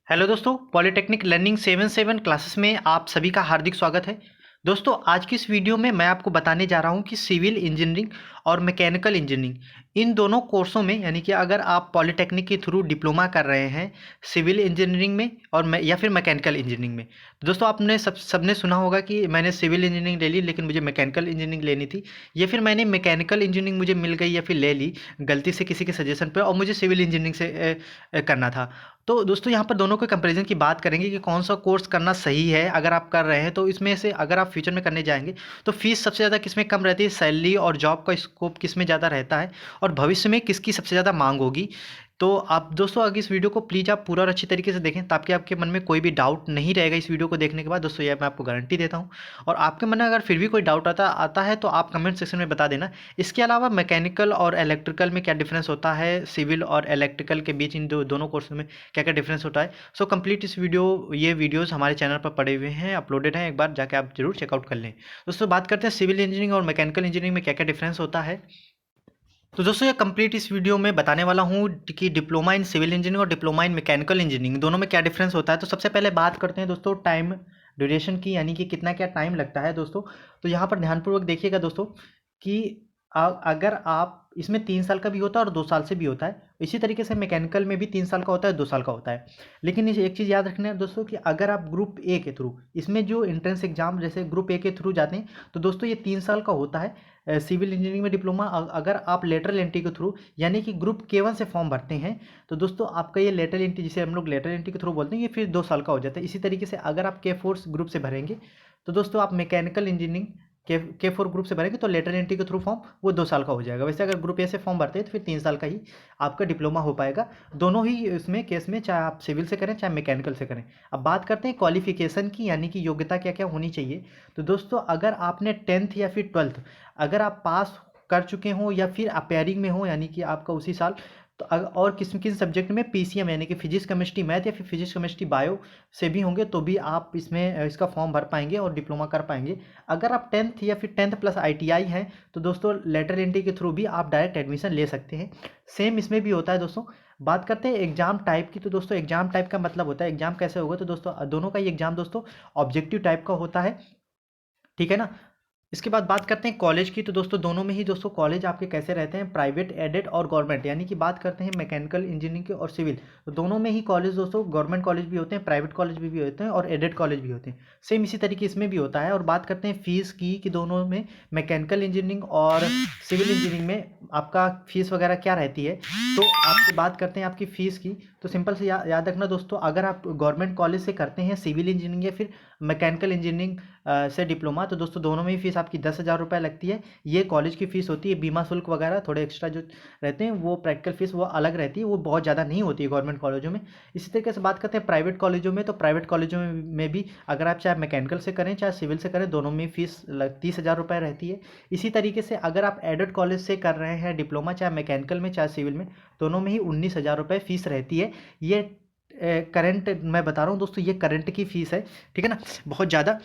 Hello दोस्तों, polytechnic learning 77 classes में आप सभी का हार्दिक स्वागत है। दोस्तों, आज की इस वीडियो में मैं आपको बताने जा रहा हूं कि सिविल इंजीनियरिंग और मैकेनिकल इंजीनियरिंग इन दोनों कोर्सों में, यानी कि अगर आप पॉलिटेक्निक के थ्रू डिप्लोमा कर रहे हैं सिविल इंजीनियरिंग में और या फिर मैकेनिकल इंजीनियरिंग में, तो दोस्तों आपने सबने सुना होगा कि मैंने सिविल इंजीनियरिंग ले ली लेकिन मुझे मैकेनिकल इंजीनियरिंग लेनी थी, या फिर मैंने मैकेनिकल इंजीनियरिंग मुझे मिल गई या फिर ले ली गलती से किसी के सजेशन पर और मुझे सिविल इंजीनियरिंग से करना था। तो दोस्तों यहाँ पर दोनों के कंपैरिजन की बात करेंगे कि कौन सा कोर्स करना सही है अगर आप कर रहे हैं। तो इसमें से अगर आप फ्यूचर में करने जाएंगे तो फीस सबसे ज़्यादा किस में कम रहती है, सैलरी और जॉब का स्कोप किस में ज़्यादा रहता है, और भविष्य में किसकी सबसे ज़्यादा मांग होगी। तो आप दोस्तों आगे इस वीडियो को प्लीज़ आप पूरा और अच्छी तरीके से देखें ताकि आपके मन में कोई भी डाउट नहीं रहेगा इस वीडियो को देखने के बाद। दोस्तों यह मैं आपको गारंटी देता हूँ। और आपके मन में अगर फिर भी कोई डाउट आता है तो आप कमेंट सेक्शन में बता देना। इसके अलावा मैकेनिकल और इलेक्ट्रिकल में क्या डिफरेंस होता है, सिविल और इलेक्ट्रिकल के बीच इन दोनों कोर्स में क्या क्या डिफरेंस होता है। सो कंप्लीट ये वीडियोज़ हमारे चैनल पर पड़े हुए हैं, अपलोडेड हैं, एक बार जाके आप जरूर चेकआउट कर लें। दोस्तों बात करते हैं सिविल इंजीनियरिंग और मैकेनिकल इंजीनियरिंग में क्या क्या डिफरेंस होता है। तो दोस्तों ये कंप्लीट इस वीडियो में बताने वाला हूँ कि डिप्लोमा इन सिविल इंजीनियरिंग और डिप्लोमा इन मैकेनिकल इंजीनियरिंग दोनों में क्या डिफरेंस होता है। तो सबसे पहले बात करते हैं दोस्तों टाइम ड्यूरेशन की, यानी कि कितना क्या टाइम लगता है दोस्तों। तो यहाँ पर ध्यानपूर्वक देखिएगा दोस्तों कि अगर आप इसमें 3 साल का भी होता है और 2 साल से भी होता है, इसी तरीके से मैकेनिकल में भी 3 साल का होता है, 2 साल का होता है। लेकिन इस एक चीज़ याद रखना है दोस्तों कि अगर आप ग्रुप ए के थ्रू, इसमें जो एंट्रेंस एग्जाम जैसे ग्रुप ए के थ्रू जाते हैं तो दोस्तों ये 3 साल का होता है सिविल इंजीनियरिंग में डिप्लोमा। अगर आप लेटरल एंट्री के थ्रू यानी कि ग्रुप K1 से फॉर्म भरते हैं तो दोस्तों आपका ये लेटरल एंट्री, जिसे हम लोग लेटरल एंट्री के थ्रू बोलते हैं, ये फिर 2 साल का हो जाता है। इसी तरीके से अगर आप K4 ग्रुप से भरेंगे तो दोस्तों आप मैकेनिकल इंजीनियरिंग K4 ग्रुप से भरेंगे तो लेटर एंट्री के थ्रू फॉर्म वो 2 साल का हो जाएगा। वैसे अगर ग्रुप ए से फॉर्म भरते हैं तो फिर 3 साल का ही आपका डिप्लोमा हो पाएगा। दोनों ही इसमें केस में, चाहे आप सिविल से करें चाहे मैकेनिकल से करें। अब बात करते हैं क्वालिफिकेशन की, यानी कि योग्यता क्या क्या होनी चाहिए। तो दोस्तों अगर आपने 10th या फिर 12th अगर आप पास कर चुके हों या फिर अपेयरिंग में हो, यानी कि आपका उसी साल, तो और किस किस सब्जेक्ट में PCM यानी कि फिजिक्स केमिस्ट्री मैथ या फिर फिजिक्स केमिस्ट्री बायो से भी होंगे तो भी आप इसमें इसका फॉर्म भर पाएंगे और डिप्लोमा कर पाएंगे। अगर आप 10th या फिर 10th प्लस ITI हैं तो दोस्तों लेटरल एंट्री के थ्रू भी आप डायरेक्ट एडमिशन ले सकते हैं। सेम इसमें भी होता है दोस्तों। बात करते हैं एग्जाम टाइप की। तो दोस्तों एग्जाम टाइप का मतलब होता है एग्जाम कैसे होगा। तो दोस्तों दोनों का ही एग्जाम दोस्तों ऑब्जेक्टिव टाइप का होता है, ठीक है ना। इसके बाद बात करते हैं कॉलेज की। तो दोस्तों दोनों में ही दोस्तों कॉलेज आपके कैसे रहते हैं, प्राइवेट, एडेड और गवर्नमेंट। यानी कि बात करते हैं मैकेनिकल इंजीनियरिंग के और सिविल, तो दोनों में ही कॉलेज दोस्तों गवर्नमेंट कॉलेज भी होते हैं, प्राइवेट कॉलेज भी होते हैं और एडेड कॉलेज भी होते हैं। सेम इसी तरीके इसमें भी होता है। और बात करते हैं फीस की कि दोनों में मैकेनिकल इंजीनियरिंग और सिविल इंजीनियरिंग में आपका फीस वगैरह क्या रहती है। तो आपसे बात करते हैं आपकी फ़ीस की। तो सिंपल से याद रखना दोस्तों, अगर आप गवर्नमेंट कॉलेज से करते हैं सिविल इंजीनियरिंग या फिर मैकेनिकल इंजीनियरिंग से डिप्लोमा, तो दोस्तों दोनों में ही फीस आपकी 10,000 रुपये लगती है। ये कॉलेज की फ़ीस होती है। बीमा शुल्क वगैरह थोड़े एक्स्ट्रा जो रहते हैं वो प्रैक्टिकल फ़ीस वो अलग रहती है, वो बहुत ज़्यादा नहीं होती है गवर्नमेंट कॉलेजों में। इसी तरीके से बात करते हैं प्राइवेट कॉलेजों में। तो प्राइवेट कॉलेजों में भी अगर आप चाहे मैकेनिकल से करें चाहे सिविल से करें, दोनों में फ़ीस 30,000 रुपये रहती है। इसी तरीके से अगर आप एडेड कॉलेज से कर रहे हैं डिप्लोमा, चाहे मैकेनिकल में चाहे सिविल में, दोनों में ही 19,000 रुपये फ़ीस रहती है। ये करंट मैं बता रहा हूँ दोस्तों, ये करंट की फ़ीस है, ठीक है ना, बहुत ज़्यादा।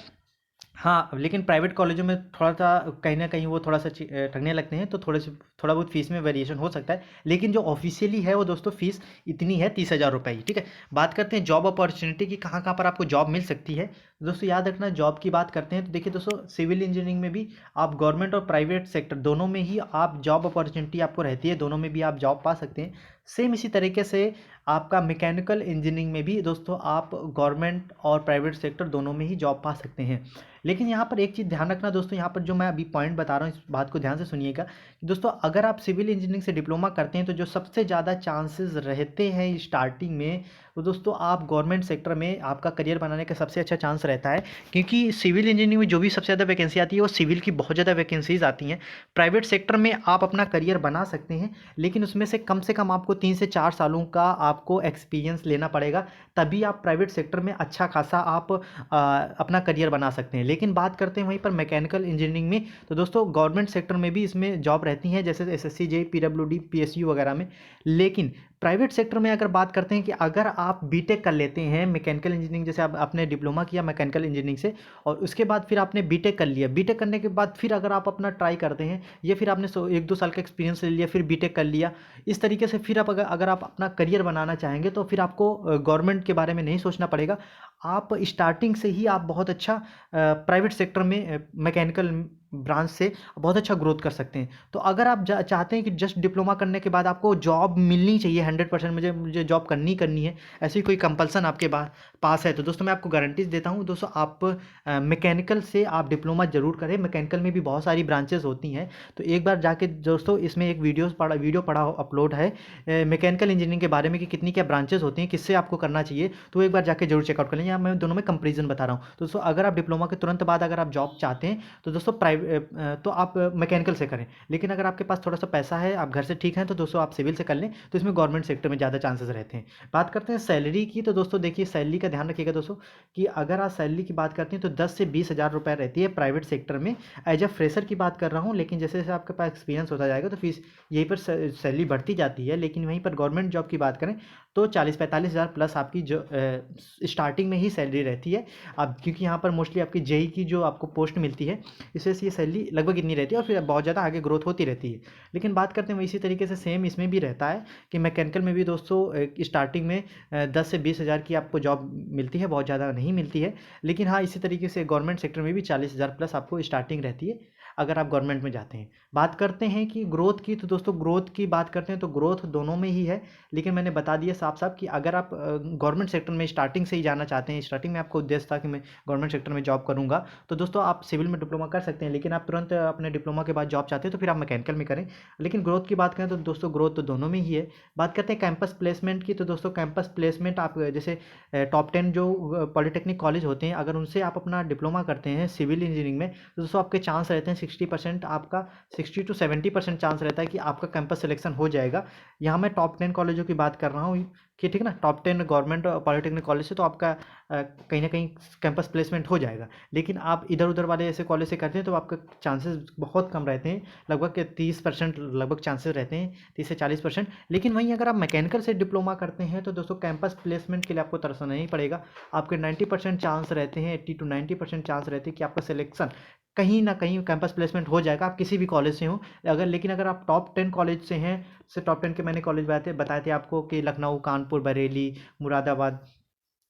हाँ, लेकिन प्राइवेट कॉलेजों में थोड़ा-सा कहीं न कहीं वो थोड़ा-सा ठगने लगते हैं, तो थोड़ा बहुत फ़ीस में वेरिएशन हो सकता है। लेकिन जो ऑफ़िशियली है वो दोस्तों फ़ीस इतनी है, 30,000 रुपये ही, ठीक है। बात करते हैं जॉब अपॉर्च्युनिटी की, कहाँ-कहाँ पर आपको जॉब मिल सकती है। दोस्तों याद रखना, जॉब की बात करते हैं तो देखिए दोस्तों, सिविल इंजीनियरिंग में भी आप गवर्नमेंट और प्राइवेट सेक्टर दोनों में ही आप जॉब अपॉर्च्युनिटी आपको रहती है, दोनों में भी आप जॉब पा सकते हैं। सेम इसी तरीके से आपका मैकेनिकल इंजीनियरिंग में भी दोस्तों आप गवर्नमेंट और प्राइवेट सेक्टर दोनों में ही जॉब पा सकते हैं। लेकिन यहाँ पर एक चीज़ ध्यान रखना दोस्तों, यहाँ पर जो मैं अभी पॉइंट बता रहा हूँ इस बात को ध्यान से सुनिएगा कि दोस्तों अगर आप सिविल इंजीनियरिंग से डिप्लोमा करते हैं तो जो सबसे ज़्यादा चांसेस रहते हैं स्टार्टिंग में, तो दोस्तों आप गवर्नमेंट सेक्टर में आपका करियर बनाने का सबसे अच्छा चांस रहता है। क्योंकि सिविल इंजीनियरिंग में जो भी सबसे ज़्यादा वैकेंसी आती है वो सिविल की बहुत ज़्यादा वैकेंसीज आती हैं। प्राइवेट सेक्टर में आप अपना करियर बना सकते हैं, लेकिन उसमें से कम आपको 3 से 4 सालों का आपको एक्सपीरियंस लेना पड़ेगा, तभी आप प्राइवेट सेक्टर में अच्छा खासा आप अपना करियर बना सकते हैं। लेकिन बात करते हैं वहीं पर मैकेनिकल इंजीनियरिंग में, तो दोस्तों गवर्नमेंट सेक्टर में भी इसमें जॉब रहती हैं, जैसे SSC, JEE, PWD, PSU वगैरह में। लेकिन प्राइवेट सेक्टर में अगर बात करते हैं कि अगर आप बीटेक कर लेते हैं मैकेनिकल इंजीनियरिंग, जैसे आप आपने डिप्लोमा किया मैकेनिकल इंजीनियरिंग से और उसके बाद फिर आपने बीटेक कर लिया, बीटेक करने के बाद फिर अगर आप अपना ट्राई करते हैं या फिर आपने 1-2 साल का एक्सपीरियंस ले लिया फिर बीटेक कर लिया, इस तरीके से फिर आप अगर आप अपना करियर बनाना चाहेंगे तो फिर आपको गवर्नमेंट के बारे में नहीं सोचना पड़ेगा। आप स्टार्टिंग से ही आप बहुत अच्छा प्राइवेट सेक्टर में मैकेनिकल ब्रांच से बहुत अच्छा ग्रोथ कर सकते हैं। तो अगर आप चाहते हैं कि जस्ट डिप्लोमा करने के बाद आपको जॉब मिलनी चाहिए 100%, मुझे जॉब करनी है, ऐसी कोई कंपल्सन आपके पास है, तो दोस्तों मैं आपको गारंटीज देता हूँ दोस्तों, आप मैकेनिकल से आप डिप्लोमा जरूर करें। मैकेनिकल में भी बहुत सारी ब्रांचेस होती हैं, तो एक बार जाके दोस्तों इसमें एक वीडियो पड़ा अपलोड है मैकेनिकल इंजीनियरिंग के बारे में कि कितनी क्या ब्रांचेस होती हैं, किससे आपको करना चाहिए, तो एक बार जाके जरूर चेकआउट कर लें। यहाँ मैं दोनों में कंपेरिजन बता रहा हूँ। तो दोस्तों अगर आप डिप्लोमा के तुरंत बाद अगर आप जॉब चाहते हैं तो दोस्तों तो आप मैकेनिकल से करें, लेकिन अगर आपके पास थोड़ा सा पैसा है, आप घर से ठीक हैं, तो दोस्तों आप सिविल से कर लें, तो इसमें गवर्नमेंट सेक्टर में ज़्यादा चांसेस रहते हैं। बात करते हैं सैलरी की, तो दोस्तों देखिए सैलरी का ध्यान रखिएगा दोस्तों कि अगर आप सैलरी की बात करते हैं तो 10 से 20 हज़ार रुपये रहती है प्राइवेट सेक्टर में। एज अ फ्रेशर की बात कर रहा हूँ, लेकिन जैसे जैसे आपके पास एक्सपीरियंस होता जाएगा तो फीस यहीं पर सैलरी बढ़ती जाती है। लेकिन वहीं पर गवर्नमेंट जॉब की बात करें तो 40-45 हज़ार प्लस आपकी जो स्टार्टिंग में ही सैलरी रहती है। अब क्योंकि यहाँ पर मोस्टली आपकी जेई की जो आपको पोस्ट मिलती है, इस वजह से ये सैलरी लगभग इतनी रहती है और फिर बहुत ज़्यादा आगे ग्रोथ होती रहती है। लेकिन बात करते हैं इसी तरीके से सेम इसमें भी रहता है कि मैकेनिकल में भी दोस्तों स्टार्टिंग में 10 से 20 हज़ार की आपको जॉब मिलती है, बहुत ज़्यादा नहीं मिलती है। लेकिन हाँ, इसी तरीके से गवर्नमेंट सेक्टर में भी 40 हज़ार प्लस आपको स्टार्टिंग रहती है अगर आप गवर्नमेंट में जाते हैं। बात करते हैं कि ग्रोथ की, तो दोस्तों ग्रोथ की बात करते हैं तो ग्रोथ दोनों में ही है, लेकिन मैंने बता दिया साफ साफ कि अगर आप गवर्नमेंट सेक्टर में स्टार्टिंग से ही जाना चाहते हैं, स्टार्टिंग में आपको उद्देश्य था कि मैं गवर्नमेंट सेक्टर में जॉब करूंगा, तो दोस्तों आप सिविल में डिप्लोमा कर सकते हैं। लेकिन आप तुरंत अपने डिप्लोमा के बाद जॉब चाहते हैं तो फिर आप मैकेनिकल में करें। लेकिन ग्रोथ की बात करें तो दोस्तों ग्रोथ तो दोनों में ही है। बात करते हैं कैंपस प्लेसमेंट की, तो दोस्तों कैंपस प्लेसमेंट आप जैसे टॉप 10 जो पॉलिटेक्निक कॉलेज होते हैं, अगर उनसे आप अपना डिप्लोमा करते हैं सिविल इंजीनियरिंग में, तो दोस्तों आपके चांस रहते हैं 60%, आपका 60 to 70% चांस रहता है कि आपका कैंपस सिलेक्शन हो जाएगा। यहाँ मैं टॉप 10 कॉलेजों की बात कर रहा हूँ कि ठीक है ना, टॉप 10 गवर्नमेंट पॉलिटेक्निक कॉलेज से तो आपका कहीं ना कहीं कैंपस प्लेसमेंट हो जाएगा। लेकिन आप इधर उधर वाले ऐसे कॉलेज से करते हैं तो आपका चांसेस बहुत कम रहते हैं, लगभग 30% लगभग चांसेस रहते हैं, 30 से 40%। लेकिन वहीं अगर आप मैकेनिकल से डिप्लोमा करते हैं तो दोस्तों कैंपस प्लेसमेंट के लिए आपको तरसना नहीं पड़ेगा। आपके 90% चांस रहते हैं, 80 to 90% चांस रहते हैं कि आपका सिलेक्शन कहीं ना कहीं कैंपस प्लेसमेंट हो जाएगा, आप किसी भी कॉलेज से हो। लेकिन अगर आप टॉप 10 कॉलेज से हैं, जैसे टॉप 10 के मैंने कॉलेज बताए थे आपको कि लखनऊ, कानपुर, बरेली, मुरादाबाद,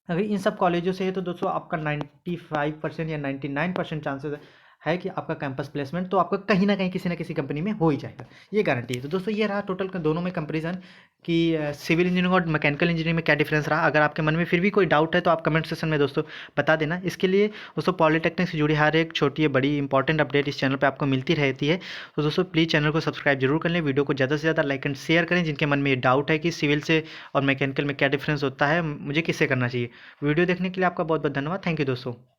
अगर इन सब कॉलेजों से है तो दोस्तों आपका 95% या 99% चांसेस है कि आपका कैंपस प्लेसमेंट तो आपका कहीं ना कहीं किसी ना किसी कंपनी में हो ही जाएगा, ये गारंटी है। तो दोस्तों ये रहा टोटल दोनों में कंपैरिजन कि सिविल इंजीनियरिंग और मैकेनिकल इंजीनियरिंग में क्या डिफरेंस रहा। अगर आपके मन में फिर भी कोई डाउट है तो आप कमेंट सेक्शन में दोस्तों बता देना। इसके लिए दोस्तों पॉलिटेक्निक से जुड़ी हर एक छोटी या बड़ी इंपॉर्टेंट अपडेट इस चैनल पर आपको मिलती रहती है। तो दोस्तों प्लीज़ चैनल को सब्सक्राइब जरूर कर लें, वीडियो को ज़्यादा से ज़्यादा लाइक एंड शेयर करें। जिनके मन में ये डाउट है कि सिविल से और मैकेनिकल में क्या डिफरेंस होता है, मुझे किससे करना चाहिए। वीडियो देखने के लिए आपका बहुत बहुत धन्यवाद। थैंक यू दोस्तों।